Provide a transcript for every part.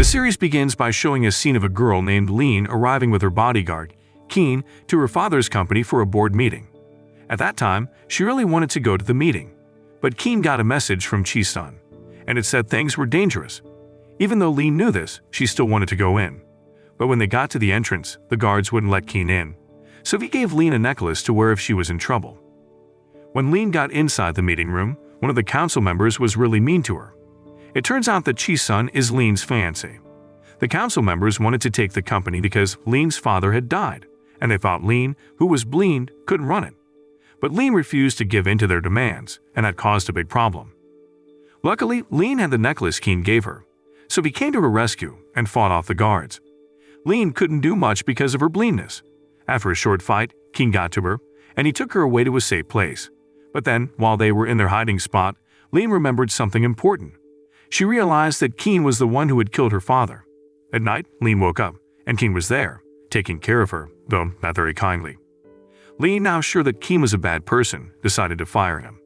The series begins by showing a scene of a girl named Lean arriving with her bodyguard, Keen, to her father's company for a board meeting. At that time, she really wanted to go to the meeting, but Keen got a message from Chi-sun, and it said things were dangerous. Even though Lean knew this, she still wanted to go in. But when they got to the entrance, the guards wouldn't let Keen in, so he gave Lean a necklace to wear if she was in trouble. When Lean got inside the meeting room, one of the council members was really mean to her. It turns out that Chi-sun is Lean's fiancé. The council members wanted to take the company because Lean's father had died, and they thought Lean, who was blind, couldn't run it. But Lean refused to give in to their demands, and that caused a big problem. Luckily, Lean had the necklace Keen gave her, so he came to her rescue and fought off the guards. Lean couldn't do much because of her blindness. After a short fight, Keen got to her, and he took her away to a safe place. But then, while they were in their hiding spot, Lean remembered something important. She realized that Keen was the one who had killed her father. At night, Lean woke up, and Keen was there, taking care of her, though not very kindly. Lean, now sure that Keen was a bad person, decided to fire him.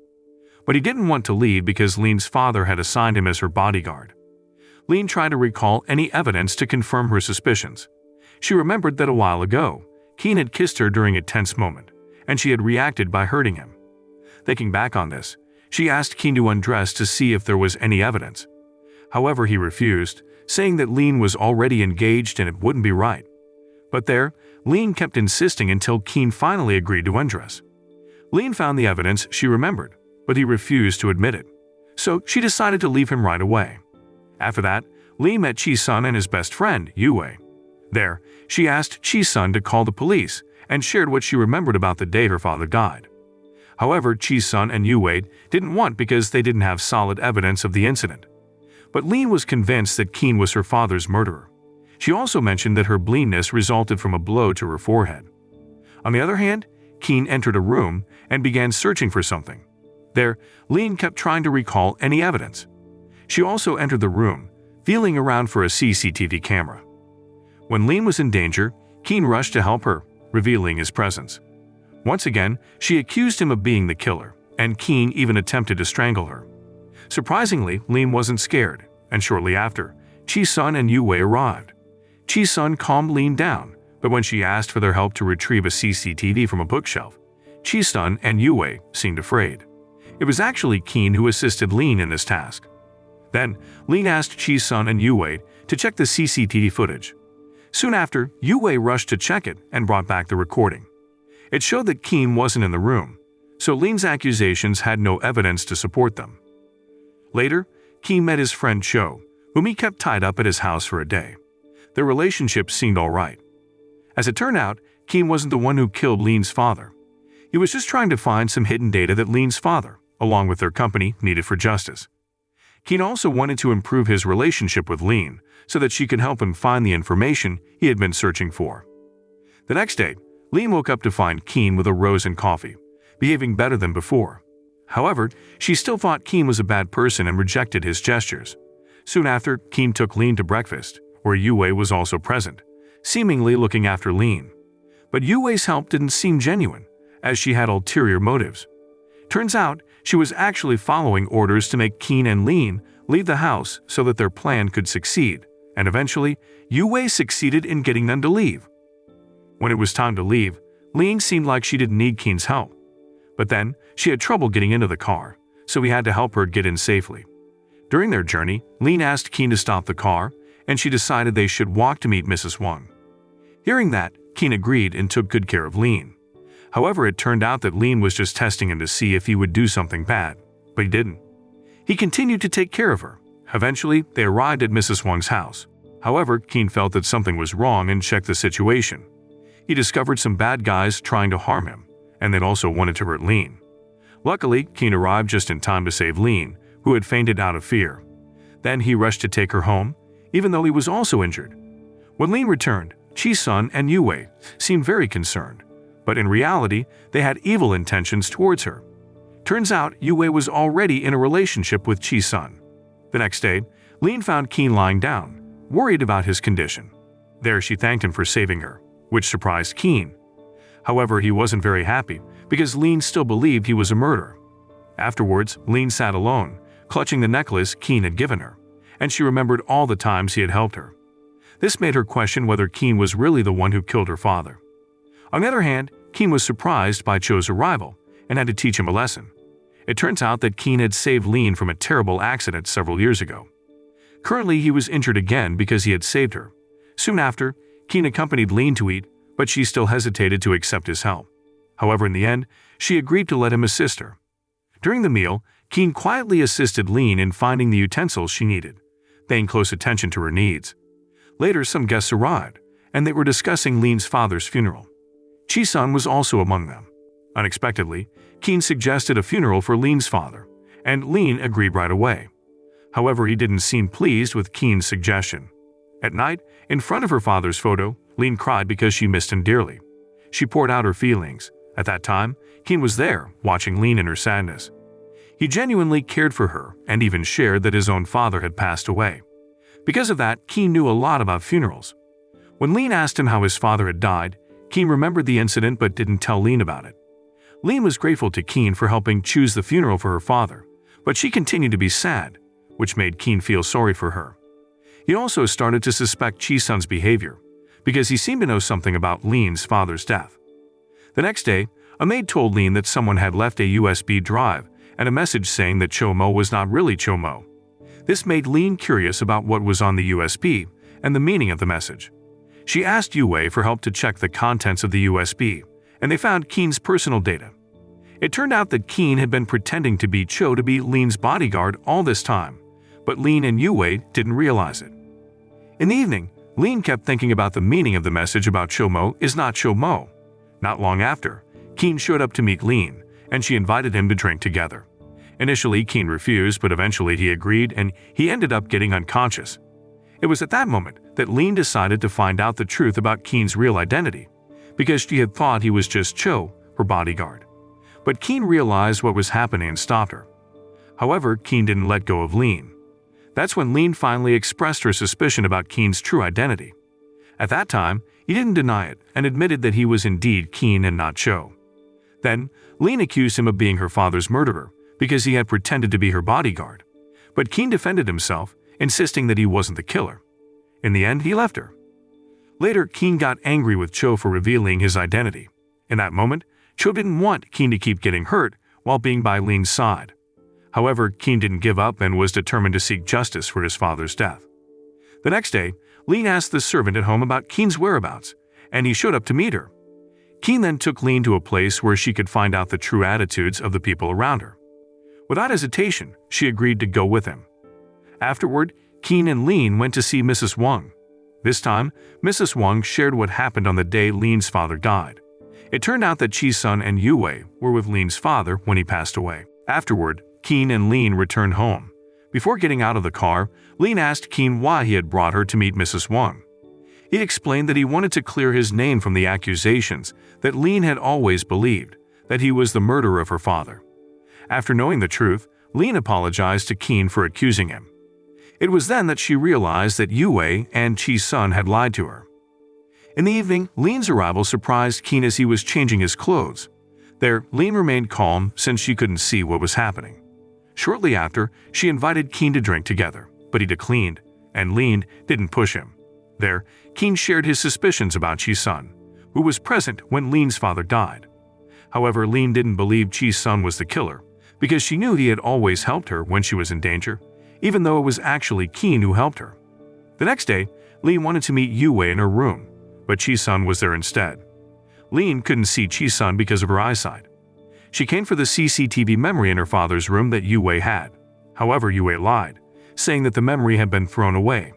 But he didn't want to leave because Lean's father had assigned him as her bodyguard. Lean tried to recall any evidence to confirm her suspicions. She remembered that a while ago, Keen had kissed her during a tense moment, and she had reacted by hurting him. Thinking back on this, she asked Keen to undress to see if there was any evidence. However, he refused, saying that Lean was already engaged and it wouldn't be right. But there, Lean kept insisting until Keen finally agreed to undress. Lean found the evidence she remembered, but he refused to admit it, so she decided to leave him right away. After that, Lean met Chi-sun and his best friend, Uway. There, she asked Chi-sun to call the police and shared what she remembered about the day her father died. However, Chi-sun and Uway didn't want because they didn't have solid evidence of the incident. But Lean was convinced that Keen was her father's murderer. She also mentioned that her blindness resulted from a blow to her forehead. On the other hand, Keen entered a room and began searching for something. There, Lean kept trying to recall any evidence. She also entered the room, feeling around for a CCTV camera. When Lean was in danger, Keen rushed to help her, revealing his presence. Once again, she accused him of being the killer, and Keen even attempted to strangle her. Surprisingly, Lean wasn't scared, and shortly after, Chi-sun and Uway arrived. Chi-sun calmed Lean down, but when she asked for their help to retrieve a CCTV from a bookshelf, Chi-sun and Uway seemed afraid. It was actually Keen who assisted Lean in this task. Then, Lean asked Chi-sun and Uway to check the CCTV footage. Soon after, Uway rushed to check it and brought back the recording. It showed that Keen wasn't in the room, so Lean's accusations had no evidence to support them. Later, Keen met his friend Cho, whom he kept tied up at his house for a day. Their relationship seemed all right. As it turned out, Keen wasn't the one who killed Lean's father. He was just trying to find some hidden data that Lean's father, along with their company, needed for justice. Keen also wanted to improve his relationship with Lean so that she could help him find the information he had been searching for. The next day, Lean woke up to find Keen with a rose and coffee, behaving better than before. However, she still thought Keen was a bad person and rejected his gestures. Soon after, Keen took Lean to breakfast, where Uway was also present, seemingly looking after Lean. But Uway's help didn't seem genuine, as she had ulterior motives. Turns out, she was actually following orders to make Keen and Lean leave the house so that their plan could succeed, and eventually, Uway succeeded in getting them to leave. When it was time to leave, Lean seemed like she didn't need Keen's help. But then, she had trouble getting into the car, so he had to help her get in safely. During their journey, Lean asked Keen to stop the car, and she decided they should walk to meet Mrs. Wang. Hearing that, Keen agreed and took good care of Lean. However, it turned out that Lean was just testing him to see if he would do something bad, but he didn't. He continued to take care of her. Eventually, they arrived at Mrs. Wang's house. However, Keen felt that something was wrong and checked the situation. He discovered some bad guys trying to harm him, and they'd also wanted to hurt Lean. Luckily, Keen arrived just in time to save Lean, who had fainted out of fear. Then he rushed to take her home, even though he was also injured. When Lean returned, Chi-sun and Uway seemed very concerned, but in reality, they had evil intentions towards her. Turns out, Uway was already in a relationship with Chi-sun. The next day, Lean found Keen lying down, worried about his condition. There, she thanked him for saving her, which surprised Keen. However, he wasn't very happy because Lean still believed he was a murderer. Afterwards, Lean sat alone, clutching the necklace Keen had given her, and she remembered all the times he had helped her. This made her question whether Keen was really the one who killed her father. On the other hand, Keen was surprised by Cho's arrival and had to teach him a lesson. It turns out that Keen had saved Lean from a terrible accident several years ago. Currently, he was injured again because he had saved her. Soon after, Keen accompanied Lean to eat, but she still hesitated to accept his help. However, in the end, she agreed to let him assist her. During the meal, Keen quietly assisted Lean in finding the utensils she needed, paying close attention to her needs. Later, some guests arrived, and they were discussing Lean's father's funeral. Chi-sun was also among them. Unexpectedly, Keen suggested a funeral for Lean's father, and Lean agreed right away. However, he didn't seem pleased with Keen's suggestion. At night, in front of her father's photo, Lean cried because she missed him dearly. She poured out her feelings. At that time, Keen was there, watching Lean in her sadness. He genuinely cared for her and even shared that his own father had passed away. Because of that, Keen knew a lot about funerals. When Lean asked him how his father had died, Keen remembered the incident but didn't tell Lean about it. Lean was grateful to Keen for helping choose the funeral for her father, but she continued to be sad, which made Keen feel sorry for her. He also started to suspect Chi-sun's behavior, because he seemed to know something about Lean's father's death. The next day, a maid told Lean that someone had left a USB drive and a message saying that Cho-mo was not really Cho-mo. This made Lean curious about what was on the USB and the meaning of the message. She asked Uway for help to check the contents of the USB, and they found Keen's personal data. It turned out that Keen had been pretending to be Cho to be Lean's bodyguard all this time, but Lean and Uway didn't realize it. In the evening, Lean kept thinking about the meaning of the message about Cho-mo is not Cho-mo. Not long after, Keen showed up to meet Lean, and she invited him to drink together. Initially, Keen refused, but eventually he agreed, and he ended up getting unconscious. It was at that moment that Lean decided to find out the truth about Keen's real identity, because she had thought he was just Cho, her bodyguard. But Keen realized what was happening and stopped her. However, Keen didn't let go of Lean. That's when Lean finally expressed her suspicion about Keen's true identity. At that time, he didn't deny it and admitted that he was indeed Keen and not Cho. Then, Lean accused him of being her father's murderer because he had pretended to be her bodyguard. But Keen defended himself, insisting that he wasn't the killer. In the end, he left her. Later, Keen got angry with Cho for revealing his identity. In that moment, Cho didn't want Keen to keep getting hurt while being by Lean's side. However, Keen didn't give up and was determined to seek justice for his father's death. The next day, Lean asked the servant at home about Keen's whereabouts, and he showed up to meet her. Keen then took Lean to a place where she could find out the true attitudes of the people around her. Without hesitation, she agreed to go with him. Afterward, Keen and Lean went to see Mrs. Wang. This time, Mrs. Wang shared what happened on the day Lean's father died. It turned out that Chi-sun and Uway were with Lean's father when he passed away. Afterward, Keen and Lean returned home. Before getting out of the car, Lean asked Keen why he had brought her to meet Mrs. Wang. He explained that he wanted to clear his name from the accusations that Lean had always believed, that he was the murderer of her father. After knowing the truth, Lean apologized to Keen for accusing him. It was then that she realized that Uway and Chi-sun had lied to her. In the evening, Lean's arrival surprised Keen as he was changing his clothes. There, Lean remained calm since she couldn't see what was happening. Shortly after, she invited Keen to drink together, but he declined, and Lean didn't push him. There, Keen shared his suspicions about Chi-sun, who was present when Lean's father died. However, Lean didn't believe Chi-sun was the killer, because she knew he had always helped her when she was in danger, even though it was actually Keen who helped her. The next day, Lean wanted to meet Uway in her room, but Chi-sun was there instead. Lean couldn't see Chi-sun because of her eyesight. She came for the CCTV memory in her father's room that Uway had. However, Uway lied, saying that the memory had been thrown away.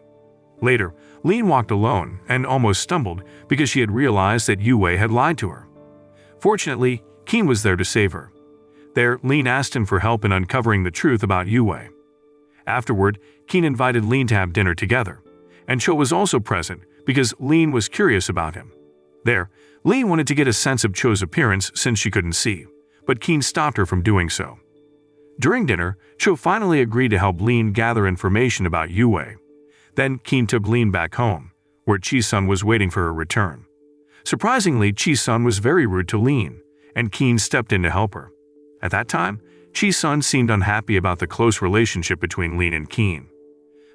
Later, Lean walked alone and almost stumbled because she had realized that Uway had lied to her. Fortunately, Keen was there to save her. There, Lean asked him for help in uncovering the truth about Uway. Afterward, Keen invited Lean to have dinner together, and Cho was also present because Lean was curious about him. There, Lean wanted to get a sense of Cho's appearance since she couldn't see, but Keen stopped her from doing so. During dinner, Cho finally agreed to help Lean gather information about Uway. Then Keen took Lean back home, where Chi-sun was waiting for her return. Surprisingly, Chi-sun was very rude to Lean, and Keen stepped in to help her. At that time, Chi-sun seemed unhappy about the close relationship between Lean and Keen.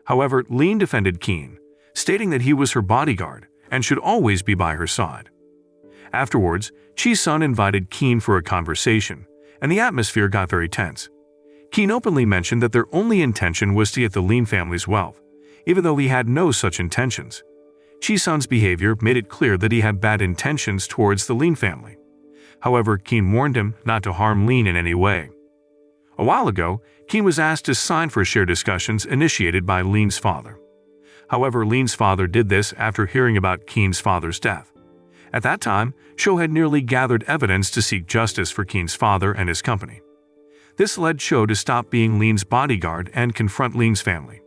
However, Lean defended Keen, stating that he was her bodyguard and should always be by her side. Afterwards, Ji-sun invited Keen for a conversation, and the atmosphere got very tense. Keen openly mentioned that their only intention was to get the Lean family's wealth, even though he had no such intentions. Ji-sun's behavior made it clear that he had bad intentions towards the Lean family. However, Keen warned him not to harm Lean in any way. A while ago, Keen was asked to sign for share discussions initiated by Lean's father. However, Lean's father did this after hearing about Keen's father's death. At that time, Cho had nearly gathered evidence to seek justice for Keen's father and his company. This led Cho to stop being Lean's bodyguard and confront Lean's family.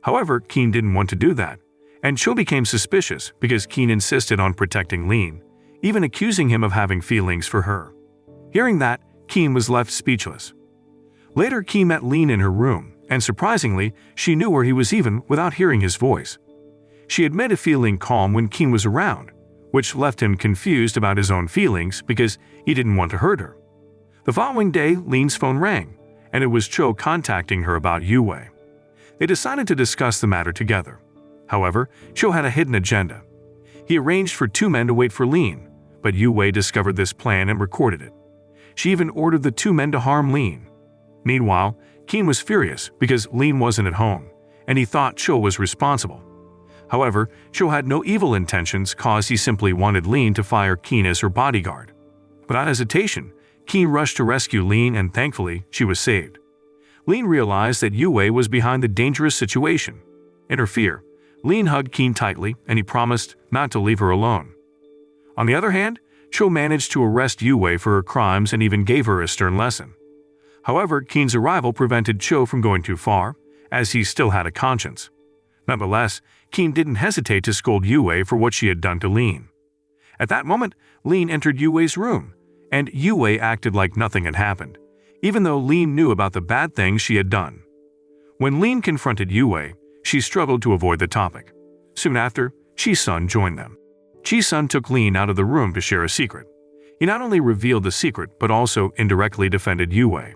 However, Keen didn't want to do that, and Cho became suspicious because Keen insisted on protecting Lean, even accusing him of having feelings for her. Hearing that, Keen was left speechless. Later, Keen met Lean in her room, and surprisingly, she knew where he was even without hearing his voice. She admitted feeling calm when Keen was around, which left him confused about his own feelings because he didn't want to hurt her. The following day, Lean's phone rang, and it was Cho contacting her about Uway. They decided to discuss the matter together. However, Cho had a hidden agenda. He arranged for 2 men to wait for Lean, but Uway discovered this plan and recorded it. She even ordered the 2 men to harm Lean. Meanwhile, Keen was furious because Lean wasn't at home, and he thought Cho was responsible. However, Cho had no evil intentions cause he simply wanted Lean to fire Keen as her bodyguard. Without hesitation, Keen rushed to rescue Lean and thankfully, she was saved. Lean realized that Uway was behind the dangerous situation. In her fear, Lean hugged Keen tightly and he promised not to leave her alone. On the other hand, Cho managed to arrest Uway for her crimes and even gave her a stern lesson. However, Keen's arrival prevented Cho from going too far, as he still had a conscience. Nonetheless, Keen didn't hesitate to scold Uway for what she had done to Lean. At that moment, Lean entered Uway's room, and Uway acted like nothing had happened, even though Lean knew about the bad things she had done. When Lean confronted Uway, she struggled to avoid the topic. Soon after, Ji-sun joined them. Ji-sun took Lean out of the room to share a secret. He not only revealed the secret but also indirectly defended Uway.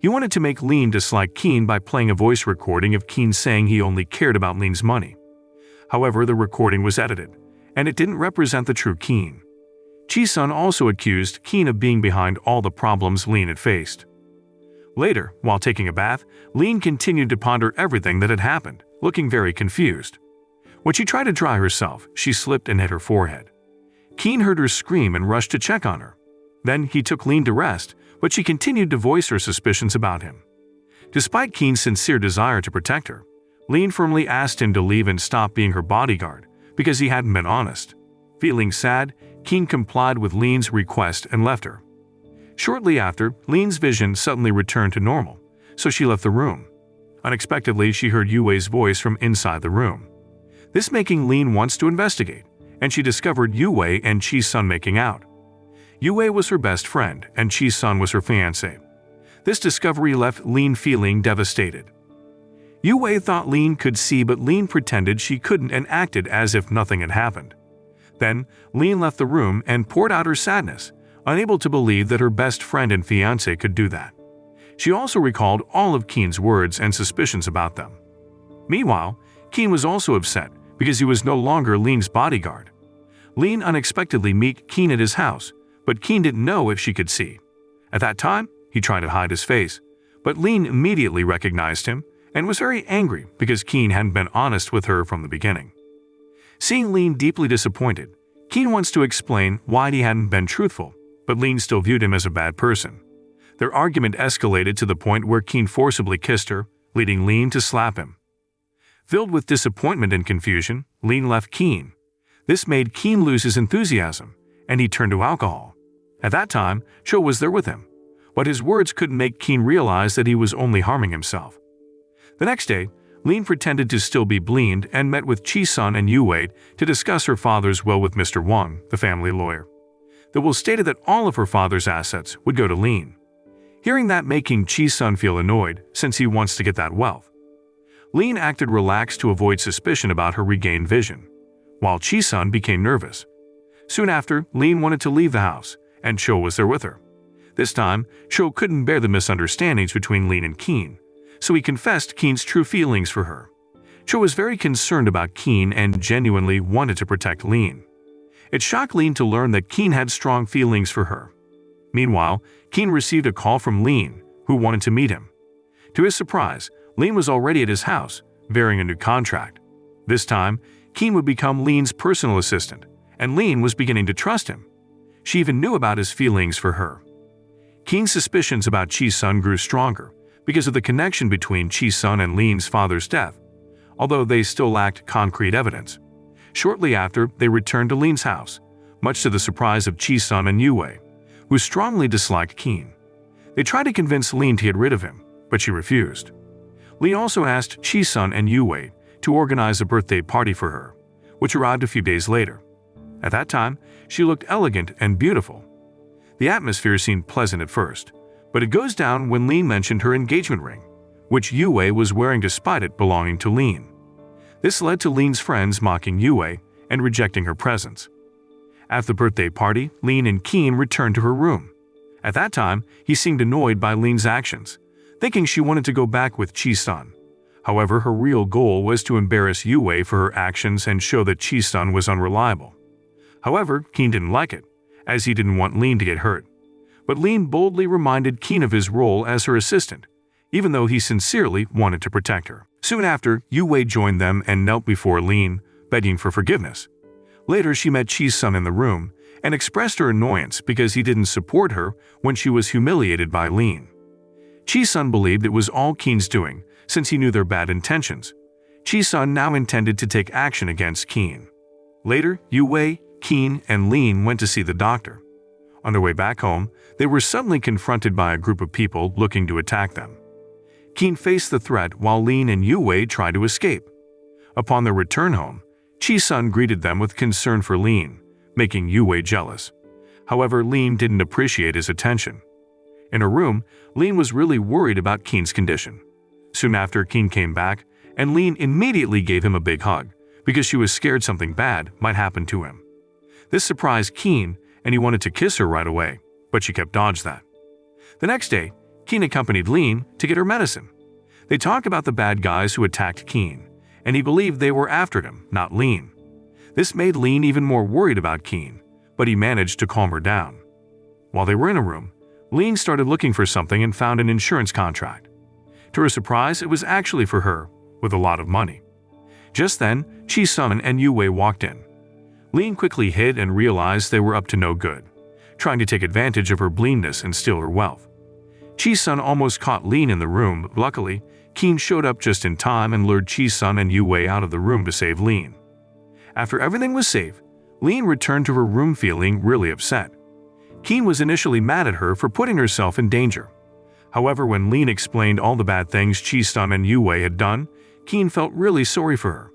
He wanted to make Lean dislike Keen by playing a voice recording of Keen saying he only cared about Lean's money. However, the recording was edited, and it didn't represent the true Keen. Ji-sun also accused Keen of being behind all the problems Lean had faced. Later, while taking a bath, Lean continued to ponder everything that had happened, looking very confused. When she tried to dry herself, she slipped and hit her forehead. Keen heard her scream and rushed to check on her. Then he took Lean to rest, but she continued to voice her suspicions about him. Despite Keen's sincere desire to protect her, Lean firmly asked him to leave and stop being her bodyguard because he hadn't been honest. Feeling sad, Keen complied with Lean's request and left her. Shortly after, Lean's vision suddenly returned to normal, so she left the room. Unexpectedly, she heard Uway's voice from inside the room. This making Lean wants to investigate, and she discovered Uway and Ji-sun making out. Uway was her best friend, and Ji-sun was her fiancé. This discovery left Lean feeling devastated. Uway thought Lean could see, but Lean pretended she couldn't and acted as if nothing had happened. Then, Lean left the room and poured out her sadness, unable to believe that her best friend and fiancé could do that. She also recalled all of Keen's words and suspicions about them. Meanwhile, Keen was also upset because he was no longer Lean's bodyguard. Lean unexpectedly met Keen at his house, but Keen didn't know if she could see. At that time, he tried to hide his face, but Lean immediately recognized him and was very angry because Keen hadn't been honest with her from the beginning. Seeing Lean deeply disappointed, Keen wants to explain why he hadn't been truthful, but Lean still viewed him as a bad person. Their argument escalated to the point where Keen forcibly kissed her, leading Lean to slap him. Filled with disappointment and confusion, Lean left Keen. This made Keen lose his enthusiasm, and he turned to alcohol. At that time, Cho was there with him, but his words couldn't make Keen realize that he was only harming himself. The next day, Lean pretended to still be blind and met with Ji-sun and Uway to discuss her father's will with Mr. Wang, the family lawyer. The will stated that all of her father's assets would go to Lean. Hearing that making Ji-sun feel annoyed since he wants to get that wealth. Lean acted relaxed to avoid suspicion about her regained vision, while Ji-sun became nervous. Soon after, Lean wanted to leave the house, and Cho was there with her. This time, Cho couldn't bear the misunderstandings between Lean and Keen, so he confessed Keen's true feelings for her. Cho was very concerned about Keen and genuinely wanted to protect Lean. It shocked Lean to learn that Keen had strong feelings for her. Meanwhile, Keen received a call from Lean, who wanted to meet him. To his surprise, Lean was already at his house, bearing a new contract. This time, Keen would become Lean's personal assistant, and Lean was beginning to trust him. She even knew about his feelings for her. Keen's suspicions about Chi-sun grew stronger because of the connection between Chi-sun and Lean's father's death, although they still lacked concrete evidence. Shortly after, they returned to Lean's house, much to the surprise of Chi-sun and Uway, who strongly disliked Keen. They tried to convince Lean to get rid of him, but she refused. Lean also asked Chi-sun and Uway to organize a birthday party for her, which arrived a few days later. At that time, she looked elegant and beautiful. The atmosphere seemed pleasant at first, but it goes down when Lean mentioned her engagement ring, which Uway was wearing despite it belonging to Lean. This led to Lean's friends mocking Uway and rejecting her presence. At the birthday party, Lean and Keen returned to her room. At that time, he seemed annoyed by Lean's actions, thinking she wanted to go back with Chi-sun. However, her real goal was to embarrass Uway for her actions and show that Chi-sun was unreliable. However, Keen didn't like it, as he didn't want Lean to get hurt. But Lean boldly reminded Keen of his role as her assistant, even though he sincerely wanted to protect her. Soon after, Uway joined them and knelt before Lean, begging for forgiveness. Later, she met Chi-sun in the room and expressed her annoyance because he didn't support her when she was humiliated by Lean. Chi-sun believed it was all Keen's doing, since he knew their bad intentions. Chi-sun now intended to take action against Keen. Later, Uway, Keen, and Lean went to see the doctor. On their way back home, they were suddenly confronted by a group of people looking to attack them. Keen faced the threat while Lean and Uway tried to escape. Upon their return home, Chi-sun greeted them with concern for Lean, making Uway jealous. However, Lean didn't appreciate his attention. In her room, Lean was really worried about Keen's condition. Soon after, Keen came back, and Lean immediately gave him a big hug because she was scared something bad might happen to him. This surprised Keen, and he wanted to kiss her right away, but she kept dodging that. The next day, Keen accompanied Lean to get her medicine. They talked about the bad guys who attacked Keen, and he believed they were after him, not Lean. This made Lean even more worried about Keen, but he managed to calm her down. While they were in a room, Lean started looking for something and found an insurance contract. To her surprise, it was actually for her, with a lot of money. Just then, Chi-sun and Uway walked in. Lean quickly hid and realized they were up to no good, trying to take advantage of her blindness and steal her wealth. Chi-sun almost caught Lean in the room, but luckily, Keen showed up just in time and lured Chi-sun and Uway out of the room to save Lean. After everything was safe, Lean returned to her room feeling really upset. Keen was initially mad at her for putting herself in danger. However, when Lean explained all the bad things Chi-sun and Uway had done, Keen felt really sorry for her.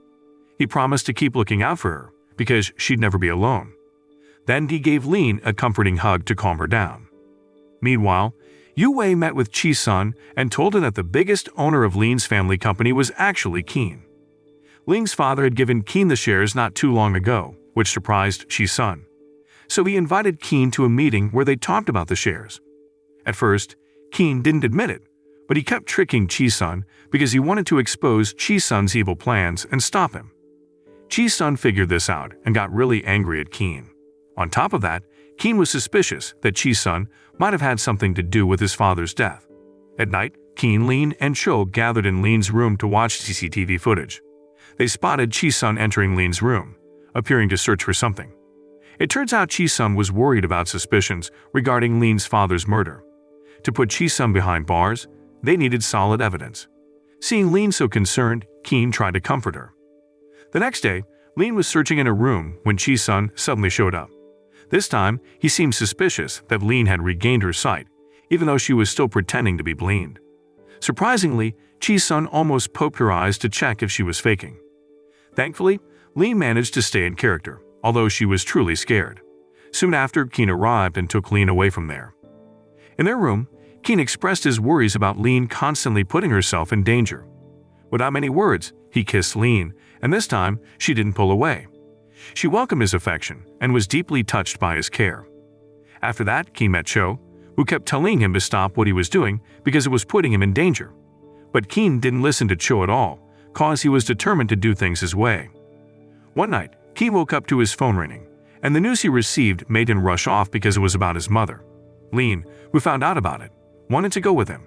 He promised to keep looking out for her, because she'd never be alone. Then he gave Lean a comforting hug to calm her down. Meanwhile, Uway met with Chi-sun and told him that the biggest owner of Lean's family company was actually Keen. Lean's father had given Keen the shares not too long ago, which surprised Chi-sun. So he invited Keen to a meeting where they talked about the shares. At first, Keen didn't admit it, but he kept tricking Chi-sun because he wanted to expose Chi-sun's evil plans and stop him. Chi-sun figured this out and got really angry at Keen. On top of that, Keen was suspicious that Chi-sun might have had something to do with his father's death. At night, Keen, Lean, and Cho gathered in Lean's room to watch CCTV footage. They spotted Chi-sun entering Lean's room, appearing to search for something. It turns out Chi-sun was worried about suspicions regarding Lean's father's murder. To put Chi-sun behind bars, they needed solid evidence. Seeing Lean so concerned, Keen tried to comfort her. The next day, Lean was searching in her room when Chi-sun suddenly showed up. This time, he seemed suspicious that Lean had regained her sight, even though she was still pretending to be blind. Surprisingly, Chi-sun almost poked her eyes to check if she was faking. Thankfully, Lean managed to stay in character, although she was truly scared. Soon after, Keen arrived and took Lean away from there. In their room, Keen expressed his worries about Lean constantly putting herself in danger. Without many words, he kissed Lean, and this time, she didn't pull away. She welcomed his affection and was deeply touched by his care. After that, Keen met Cho, who kept telling him to stop what he was doing because it was putting him in danger. But Keen didn't listen to Cho at all cause he was determined to do things his way. One night, Keen woke up to his phone ringing, and the news he received made him rush off because it was about his mother. Lean, who found out about it, wanted to go with him.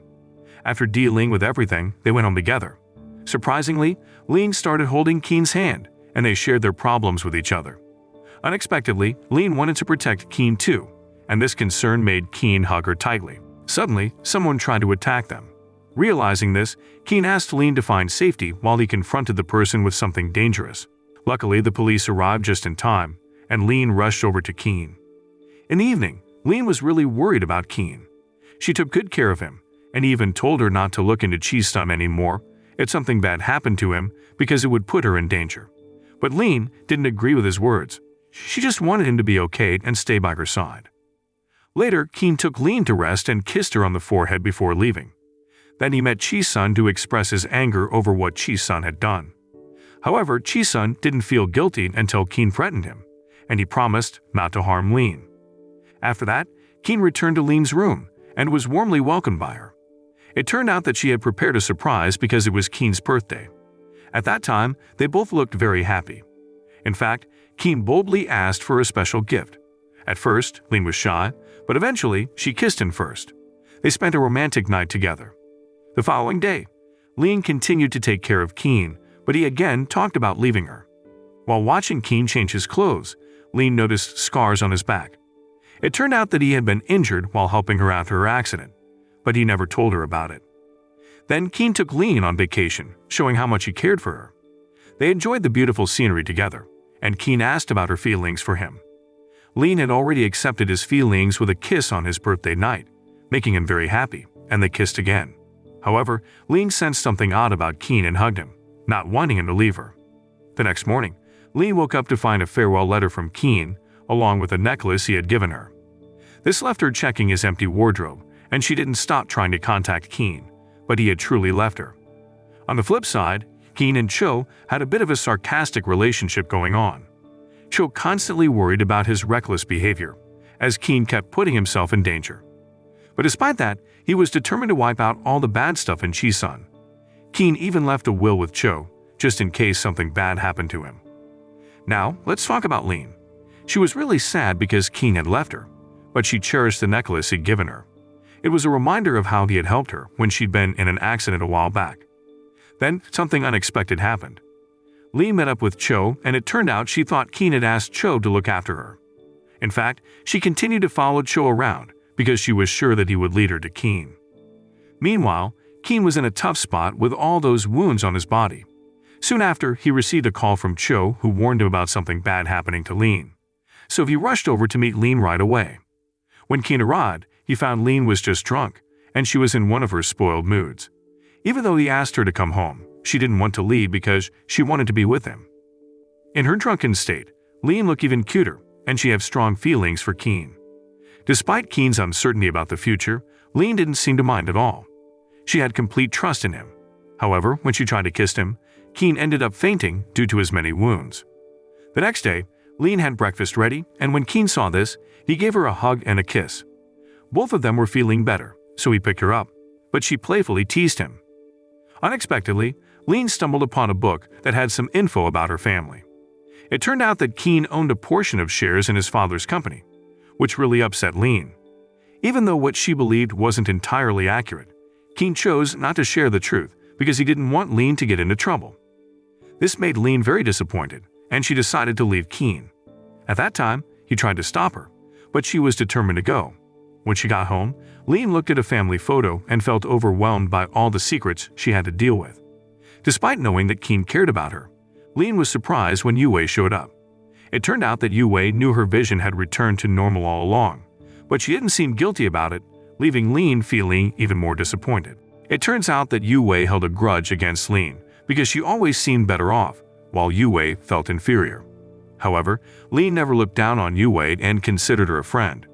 After dealing with everything, they went home together. Surprisingly, Lean started holding Keen's hand, and they shared their problems with each other. Unexpectedly, Lean wanted to protect Keen too, and this concern made Keen hug her tightly. Suddenly, someone tried to attack them. Realizing this, Keen asked Lean to find safety while he confronted the person with something dangerous. Luckily, the police arrived just in time, and Lean rushed over to Keen. In the evening, Lean was really worried about Keen. She took good care of him, and even told her not to look into Jdrama anymore if something bad happened to him because it would put her in danger. But Lean didn't agree with his words. She just wanted him to be okay and stay by her side. Later, Keen took Lean to rest and kissed her on the forehead before leaving. Then he met Jsun to express his anger over what Jsun had done. However, Jsun didn't feel guilty until Keen threatened him, and he promised not to harm Lean. After that, Keen returned to Lean's room and was warmly welcomed by her. It turned out that she had prepared a surprise because it was Keen's birthday. At that time, they both looked very happy. In fact, Keen boldly asked for a special gift. At first, Lean was shy, but eventually she kissed him first. They spent a romantic night together. The following day, Lean continued to take care of Keen, but he again talked about leaving her. While watching Keen change his clothes, Lean noticed scars on his back. It turned out that he had been injured while helping her after her accident, but he never told her about it. Then Keen took Lean on vacation, showing how much he cared for her. They enjoyed the beautiful scenery together, and Keen asked about her feelings for him. Lean had already accepted his feelings with a kiss on his birthday night, making him very happy, and they kissed again. However, Lean sensed something odd about Keen and hugged him, not wanting him to leave her. The next morning, Lean woke up to find a farewell letter from Keen, along with a necklace he had given her. This left her checking his empty wardrobe, and she didn't stop trying to contact Keen, but he had truly left her. On the flip side, Keen and Cho had a bit of a sarcastic relationship going on. Cho constantly worried about his reckless behavior, as Keen kept putting himself in danger. But despite that, he was determined to wipe out all the bad stuff in Jsun. Keen even left a will with Cho, just in case something bad happened to him. Now, let's talk about Lean. She was really sad because Keen had left her, but she cherished the necklace he'd given her. It was a reminder of how he had helped her when she'd been in an accident a while back. Then, something unexpected happened. Lean met up with Cho, and it turned out she thought Keen had asked Cho to look after her. In fact, she continued to follow Cho around because she was sure that he would lead her to Keen. Meanwhile, Keen was in a tough spot with all those wounds on his body. Soon after, he received a call from Cho who warned him about something bad happening to Lean. So he rushed over to meet Lean right away. When Keen arrived, he found Lean was just drunk, and she was in one of her spoiled moods. Even though he asked her to come home, she didn't want to leave because she wanted to be with him. In her drunken state, Lean looked even cuter, and she had strong feelings for Keen. Despite Keen's uncertainty about the future, Lean didn't seem to mind at all. She had complete trust in him. However, when she tried to kiss him, Keen ended up fainting due to his many wounds. The next day, Lean had breakfast ready, and when Keen saw this, he gave her a hug and a kiss. Both of them were feeling better, so he picked her up, but she playfully teased him. Unexpectedly, Lean stumbled upon a book that had some info about her family. It turned out that Keen owned a portion of shares in his father's company, which really upset Lean. Even though what she believed wasn't entirely accurate, Keen chose not to share the truth because he didn't want Lean to get into trouble. This made Lean very disappointed, and she decided to leave Keen. At that time, he tried to stop her, but she was determined to go. When she got home, Lean looked at a family photo and felt overwhelmed by all the secrets she had to deal with. Despite knowing that Keen cared about her, Lean was surprised when Uway showed up. It turned out that Uway knew her vision had returned to normal all along, but she didn't seem guilty about it, leaving Lean feeling even more disappointed. It turns out that Uway held a grudge against Lean because she always seemed better off, while Uway felt inferior. However, Lean never looked down on Uway and considered her a friend.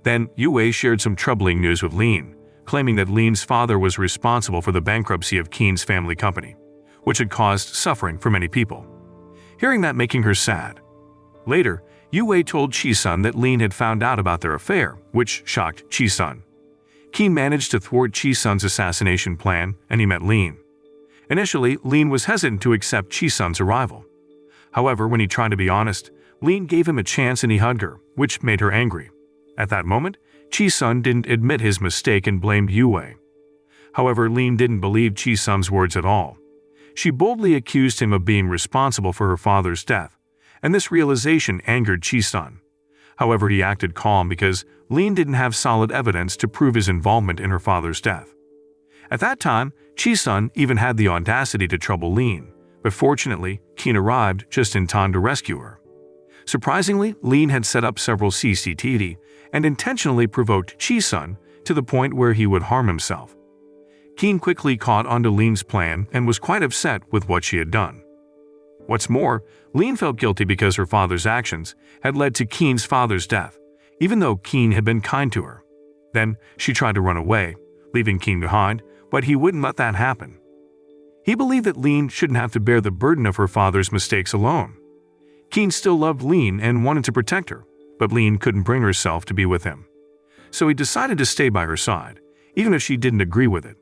Then, Uway shared some troubling news with Lean, claiming that Lean's father was responsible for the bankruptcy of Keen's family company, which had caused suffering for many people. Hearing that making her sad. Later, Uway told Jsun that Lean had found out about their affair, which shocked Jsun. Keen managed to thwart Jsun's assassination plan, and he met Lean. Initially, Lean was hesitant to accept Chi-sun's arrival. However, when he tried to be honest, Lean gave him a chance and he hugged her, which made her angry. At that moment, Chi-sun didn't admit his mistake and blamed Uway. However, Lean didn't believe Chi-sun's words at all. She boldly accused him of being responsible for her father's death, and this realization angered Chi-sun. However, he acted calm because Lean didn't have solid evidence to prove his involvement in her father's death. At that time, Chi-sun even had the audacity to trouble Lean, but fortunately, Keen arrived just in time to rescue her. Surprisingly, Lean had set up several CCTV and intentionally provoked Chi-sun to the point where he would harm himself. Keen quickly caught onto Lean's plan and was quite upset with what she had done. What's more, Lean felt guilty because her father's actions had led to Keen's father's death, even though Keen had been kind to her. Then, she tried to run away, leaving Keen behind, but he wouldn't let that happen. He believed that Lean shouldn't have to bear the burden of her father's mistakes alone. Keen still loved Lean and wanted to protect her, but Lean couldn't bring herself to be with him. So he decided to stay by her side, even if she didn't agree with it.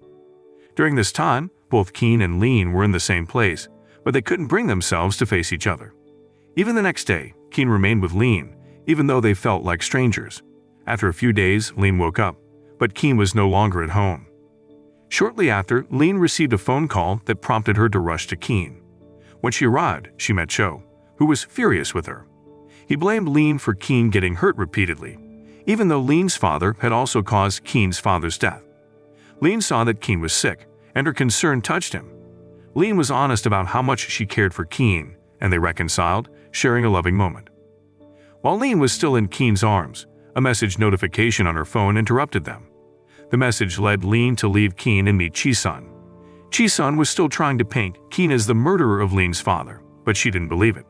During this time, both Keen and Lean were in the same place, but they couldn't bring themselves to face each other. Even the next day, Keen remained with Lean, even though they felt like strangers. After a few days, Lean woke up, but Keen was no longer at home. Shortly after, Lean received a phone call that prompted her to rush to Keen. When she arrived, she met Cho, who was furious with her. He blamed Lean for Keen getting hurt repeatedly, even though Lean's father had also caused Keen's father's death. Lean saw that Keen was sick, and her concern touched him. Lean was honest about how much she cared for Keen, and they reconciled, sharing a loving moment. While Lean was still in Keen's arms, a message notification on her phone interrupted them. The message led Lean to leave Keen and meet Chi-sun. Chi-sun was still trying to paint Keen as the murderer of Lean's father, but she didn't believe it.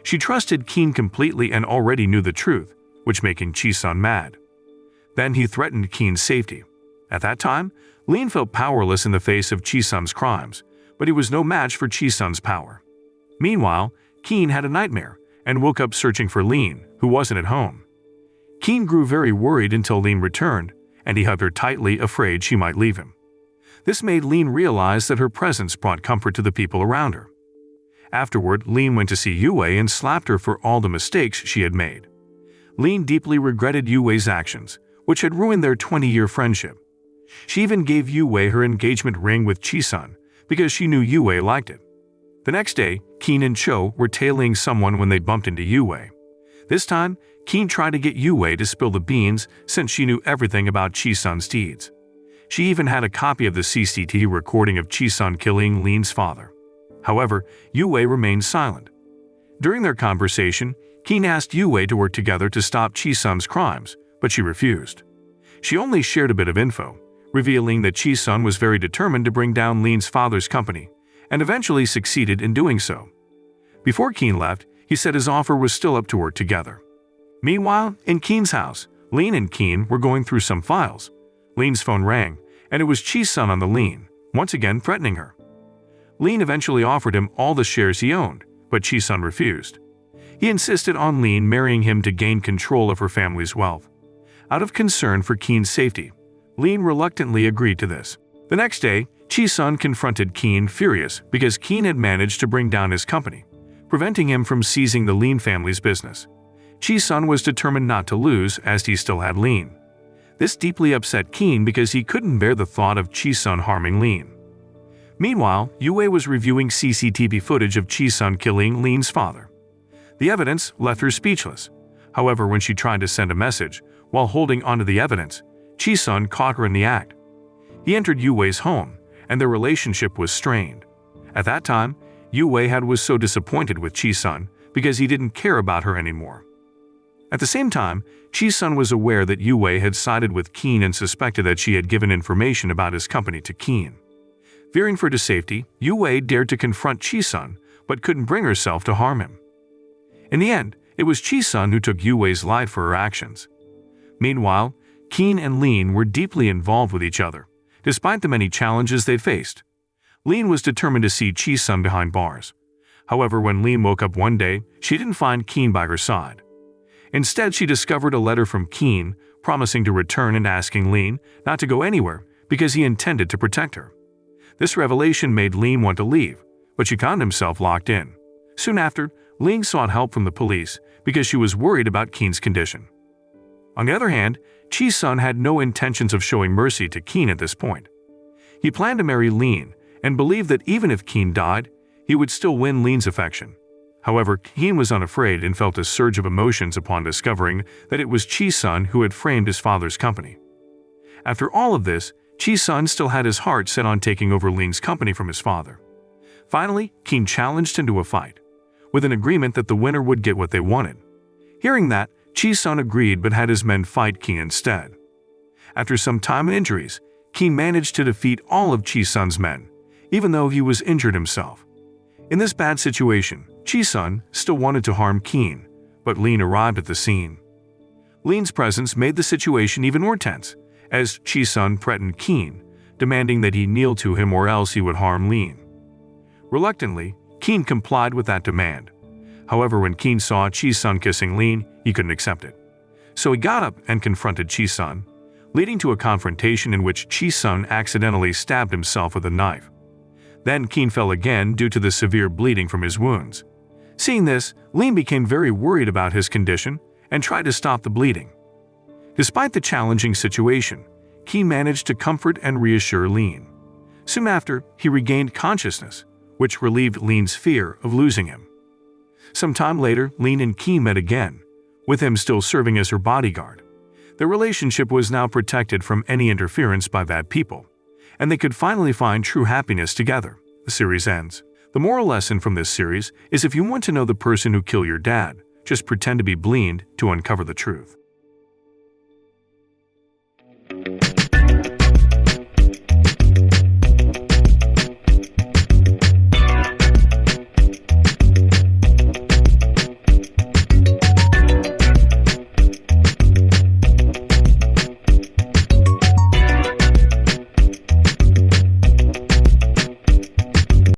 She trusted Keen completely and already knew the truth, which making Chi-sun mad. Then he threatened Keen's safety. At that time, Lean felt powerless in the face of Chi-sun's crimes, but he was no match for Chi-sun's power. Meanwhile, Keen had a nightmare and woke up searching for Lean, who wasn't at home. Keen grew very worried until Lean returned, and he hugged her tightly, afraid she might leave him. This made Lean realize that her presence brought comfort to the people around her. Afterward, Lean went to see Uway and slapped her for all the mistakes she had made. Lean deeply regretted Uway's actions, which had ruined their 20-year friendship. She even gave Uway her engagement ring with Chi-sun because she knew Uway liked it. The next day, Keen and Cho were tailing someone when they bumped into Uway. This time, Keen tried to get Uway to spill the beans since she knew everything about Chi-sun's deeds. She even had a copy of the CCTV recording of Chi-sun killing Lean's father. However, Uway remained silent. During their conversation, Keen asked Uway to work together to stop Chi-sun's crimes, but she refused. She only shared a bit of info, revealing that Chi-sun was very determined to bring down Lean's father's company, and eventually succeeded in doing so. Before Keen left, he said his offer was still up to work together. Meanwhile, in Keen's house, Lean and Keen were going through some files. Lean's phone rang, and it was Chi-sun on the line, once again threatening her. Lean eventually offered him all the shares he owned, but Chi-sun refused. He insisted on Lean marrying him to gain control of her family's wealth. Out of concern for Keen's safety, Lean reluctantly agreed to this. The next day, Chi-sun confronted Keen furious because Keen had managed to bring down his company, preventing him from seizing the Lean family's business. Chi-sun was determined not to lose as he still had Lean. This deeply upset Keen because he couldn't bear the thought of Chi-sun harming Lean. Meanwhile, Uway was reviewing CCTV footage of Chi-sun killing Lean's father. The evidence left her speechless. However, when she tried to send a message while holding onto the evidence, Chi-sun caught her in the act. He entered Uway's home, and their relationship was strained. At that time, Uway was so disappointed with Chi-sun because he didn't care about her anymore. At the same time, Chi-sun was aware that Uway had sided with Keen and suspected that she had given information about his company to Keen. Fearing for his safety, Uway dared to confront Chi-sun, but couldn't bring herself to harm him. In the end, it was Chi-sun who took Uway's life for her actions. Meanwhile, Keen and Lean were deeply involved with each other, despite the many challenges they'd faced. Lean was determined to see Chi-sun behind bars. However, when Lean woke up one day, she didn't find Keen by her side. Instead, she discovered a letter from Keen promising to return and asking Lean not to go anywhere because he intended to protect her. This revelation made Lean want to leave, but she found himself locked in. Soon after, Lean sought help from the police because she was worried about Keen's condition. On the other hand, Chi-sun had no intentions of showing mercy to Keen at this point. He planned to marry Lean and believed that even if Keen died, he would still win Lean's affection. However, Keen was unafraid and felt a surge of emotions upon discovering that it was Chi-sun who had framed his father's company. After all of this, Chi-sun still had his heart set on taking over Lean's company from his father. Finally, Keen challenged him to a fight, with an agreement that the winner would get what they wanted. Hearing that, Chi-sun agreed but had his men fight Keen instead. After some time and injuries, Keen managed to defeat all of Chi-sun's men, even though he was injured himself. In this bad situation, Chi-sun still wanted to harm Keen, but Lean arrived at the scene. Lean's presence made the situation even more tense, as Chi-sun threatened Keen, demanding that he kneel to him or else he would harm Lean. Reluctantly, Keen complied with that demand. However, when Keen saw Chi-sun kissing Lean, he couldn't accept it. So he got up and confronted Chi-sun, leading to a confrontation in which Chi-sun accidentally stabbed himself with a knife. Then Keen fell again due to the severe bleeding from his wounds. Seeing this, Lean became very worried about his condition and tried to stop the bleeding. Despite the challenging situation, Keen managed to comfort and reassure Lean. Soon after, he regained consciousness, which relieved Lean's fear of losing him. Some time later, Lean and Keen met again, with him still serving as her bodyguard. Their relationship was now protected from any interference by bad people, and they could finally find true happiness together. The series ends. The moral lesson from this series is if you want to know the person who killed your dad, just pretend to be blind to uncover the truth.